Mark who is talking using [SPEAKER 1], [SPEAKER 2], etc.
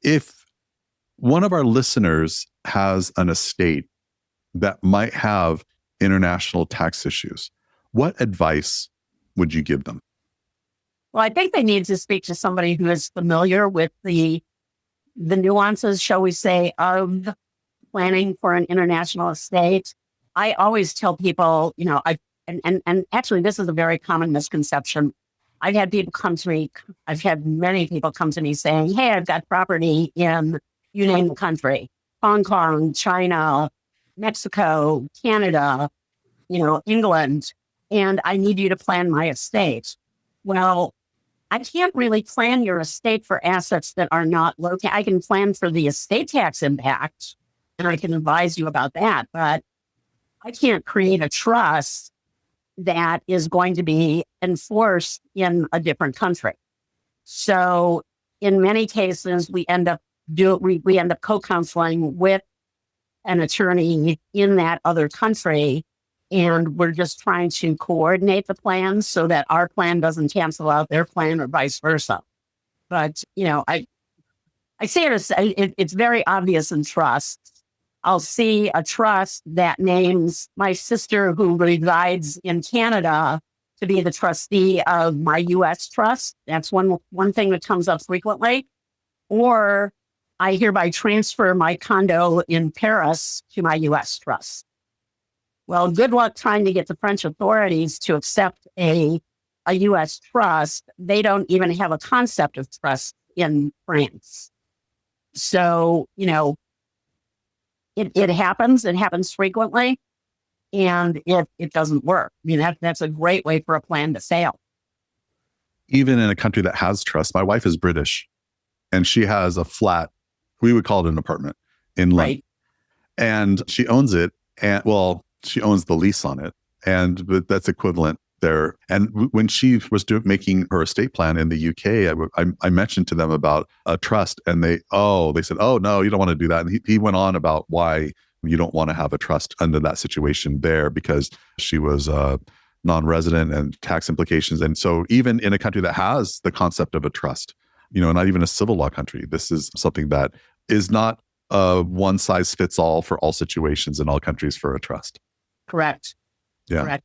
[SPEAKER 1] If one of our listeners has an estate that might have international tax issues, what advice would you give them?
[SPEAKER 2] Well, I think they need to speak to somebody who is familiar with the nuances, shall we say, of planning for an international estate. I always tell people, and actually this is a very common misconception. I've had many people come to me saying, hey, I've got property in, you name the country, Hong Kong, China, Mexico, Canada, England, and I need you to plan my estate. Well, I can't really plan your estate for assets that are not located. I can plan for the estate tax impact, and I can advise you about that, but I can't create a trust that is going to be enforced in a different country. So in many cases, we end up co-counseling with an attorney in that other country, and we're just trying to coordinate the plans so that our plan doesn't cancel out their plan or vice versa. But, I see it as it's very obvious in trusts. I'll see a trust that names my sister who resides in Canada to be the trustee of my U.S. trust. That's one thing that comes up frequently. Or I hereby transfer my condo in Paris to my U.S. trust. Well, good luck trying to get the French authorities to accept a U.S. trust. They don't even have a concept of trust in France. So, it happens. It happens frequently, and it doesn't work. I mean, that's a great way for a plan to fail.
[SPEAKER 1] Even in a country that has trust, my wife is British, and she has a flat. We would call it an apartment in London,
[SPEAKER 2] right.
[SPEAKER 1] And she owns it. And she owns the lease on it, but that's equivalent there. And when she was making her estate plan in the UK, I mentioned to them about a trust, and they said, oh no, you don't want to do that. And he went on about why you don't want to have a trust under that situation there, because she was non-resident and tax implications. And so even in a country that has the concept of a trust, not even a civil law country, this is something that is not a one size fits all for all situations in all countries for a trust.
[SPEAKER 2] Correct.
[SPEAKER 1] Yeah.
[SPEAKER 2] Correct.